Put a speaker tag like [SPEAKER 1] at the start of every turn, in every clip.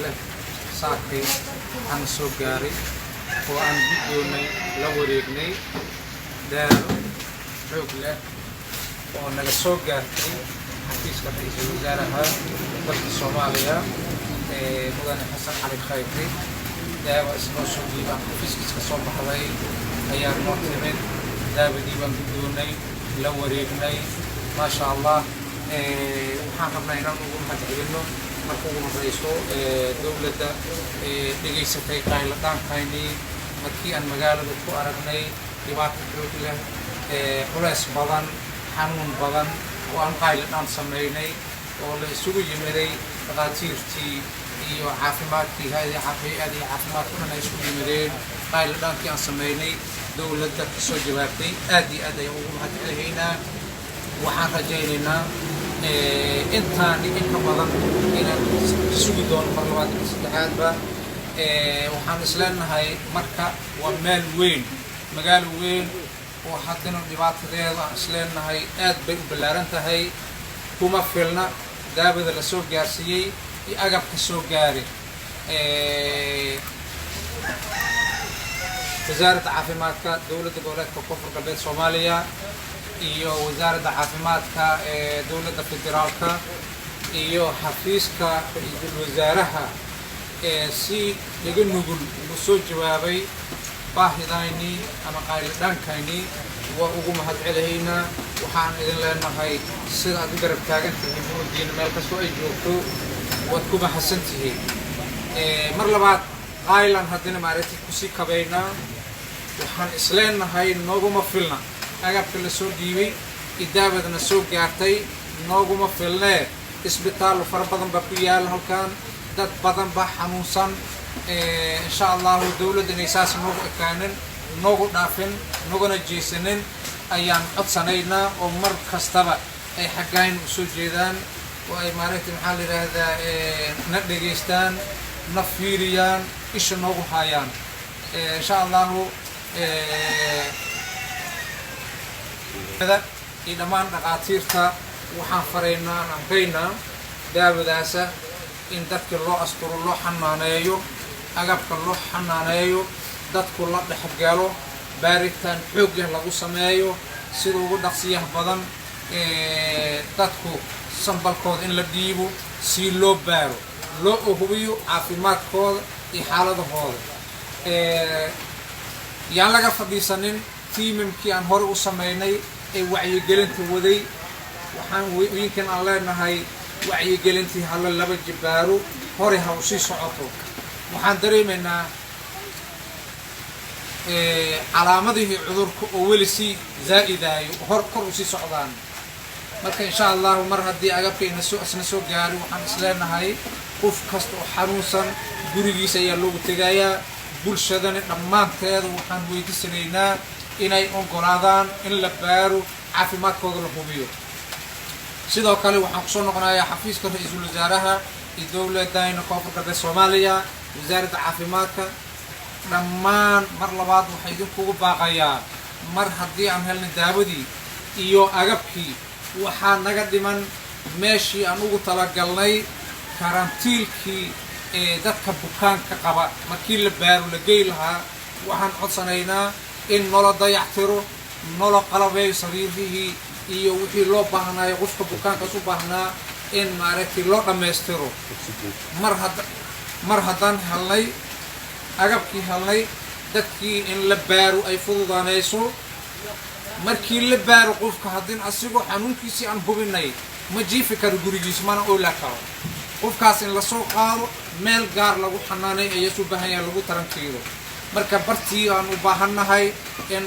[SPEAKER 1] له ساكي عن سوغاري وعن بدوني لوريقني دار حوكله ونلا سوغارتي حفيز رئيس الوزراء ضد الصومالية مدن حسن علي خيري داو اسمه سوديبان حفيز كسكسون بحضي أيام معتمد داو ديبان بدوني لوريقني ما شاء الله waxaan rabnaa inaan ugu mahadcelino marka ugu horeyso dawladda dhegaysatay qayladaankayni markii aan magaalada ku aragnay dhibaato xoog leh culays badan xanuun badan oo aan qayladaan sameynay oo la isugu yimiday dhaqaatiirtii iyo caafimaadkii hay-adii caafimaadku dhan ay isugu yimideen qayladaankii aan sameynay dawladda kasoo jawaabtay aad iyo aad ayaan ugu mahadcelihaynaa waxaan rajaynaynaa intaan inka badan inaan sugi doono mar labaad iyo saddexaadba waxaan isleenahay marka waa meel weyn magaalo weyn oo haddana dhibaatadeeda aan isleenahay aad bay u ballaaran tahay kuma filna daawada la soo gaarsiiyey iyo agabka soo gaaray wasaaradda caafimaadka dowladda goboleedka koonfur galbeed Soomaaliya iyo wasaaradda caafimaadka dowladda federaalka iyo xafiiska ra'iisul wasaaraha si laga nugul ugu soo jawaabay baahidayni ama qayladaankayni waa ugu mahadcelihaynaa waxaan idin leenahay sida aad u garab taagantihiin umadiina meel kastoo ay joogto waad ku mahadsantihiin mar labaad qaylan haddana maaragtay kusii kabaynaa waxaan isleenahay nooguma filna agabka la soo dhiibay idaabadna soo gaartay nooguma filnee isbitaal fara badan baa ku yaal halkan dad badan baa xanuunsan insha Allah dawladda inay saas noogu ekaanin noogu dhaafin nooguna jeesanin ayaan codsanaynaa oo mar kastaba ay xaggayn u soo jeedaan oo ay maaragtay maxaa la yiraahdaa na dhageystaan na fiiriyaan isha noogu hayaan insha Allah iyo dhammaan dhaqaatiirta waxaan faraynaa amrayna daawadaasa in dadka loo asturo loo xanaaneeyo agabka loo xanaaneeyo dadku la dhexgalo baaritaan xoog leh lagu sameeyo sida ugu dhaqsiyaha badan dadku sambalkooda in la dhiibo si loo baaro loo hubiyo caafimaadkooda iyo xaaladahooda yaan laga fadhiisanin tiimamkii aan hore u sameynay ee wacyigelinta waday waxaan weynkan aan leenahay wacyigelintii hal laba jibaaro hore ha u sii socoto waxaan dareemaynaa calaamadihii cudurka oo weli si zaaidayo kor u sii socdaan marka insha Allah mar haddii agabka isna soo gaaro waxaan isleenahay qof kasta oo xanuunsan gurigiisa ayaa loogu tegayaa bulshadana dhammaanteeda waxaan weydiisanaynaa inay ogolaadaan in la baaro caafimaadkooda la hubiyo sidoo kale waxaan ku soo noqonayaa xafiiska ra'iisul wasaaraha iyo dowladda koonfur galbeed Soomaaliya wasaaradda caafimaadka dhammaan mar labaad waxay idinku baaqayaan mar haddii aan helno daawadii iyo agabkii waxaa naga dhiman meeshii aan ugu talagalnay karantiilkii dadka bukaanka qaba markii la baaro la geey lahaa waxaan codsanaynaa in nolo dayactiro nolo qalabeeyo sariirihii iyo wixii loo baahnayo qofka bukaankaas u baahnaa in maaragtay loo dhammaystiro mar haddaan helnay agabkii helnay dadkii in la baaro ay fududaanayso markii la baaro qofka haddii asigoo xanuunkiisii aan hubinay ma jiifi karo gurigiisa mana oolaa karo qofkaas in la soo qaado meel gaar lagu xanaanay ayaa u baahan yahay lagu tarankiiro marka bartii aan u baahannahay in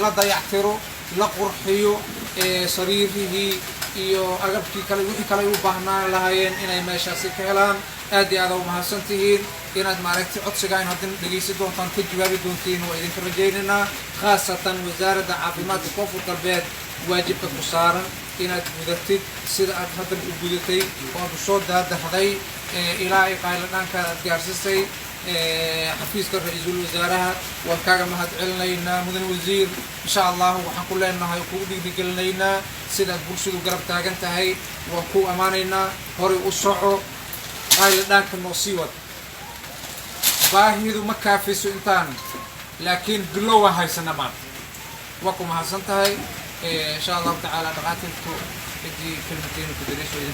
[SPEAKER 1] la dayactiro la qurxiyo sariirihii iyo agabkii kale wixii kale u baahnaan lahaayeen inay meeshaasi ka helaan aad iyo aad u mahadsantihiin inaad maaragtay codsigaan haddii dhageysi doontaan ka jawaabi doontiin waa idinka rajaynaynaa khaasatan wasaaradda caafimaadka koonfur galbeed waajibka ku saaran inaad gudatid sida aad hadda u gudatay oo aad soo daadahday ilaa ay qayladhaankaada aad gaarsisay xafiiska ra'iisul wasaaraha waan kaaga mahadcelinaynaa mudan wasiir insha Allah waxaan ku leenahay ku dhiirigelinaynaa sida bulshadu garab taagan tahay waan ku amaanaynaa hore u soco هاي لدانك النصيوت باهيدو ما كافيسو انتان لكن بلوة هاي سنمات وكم هاسنتهاي إن شاء الله تعالى دقاتلتو بدي كلمتين وكدريسو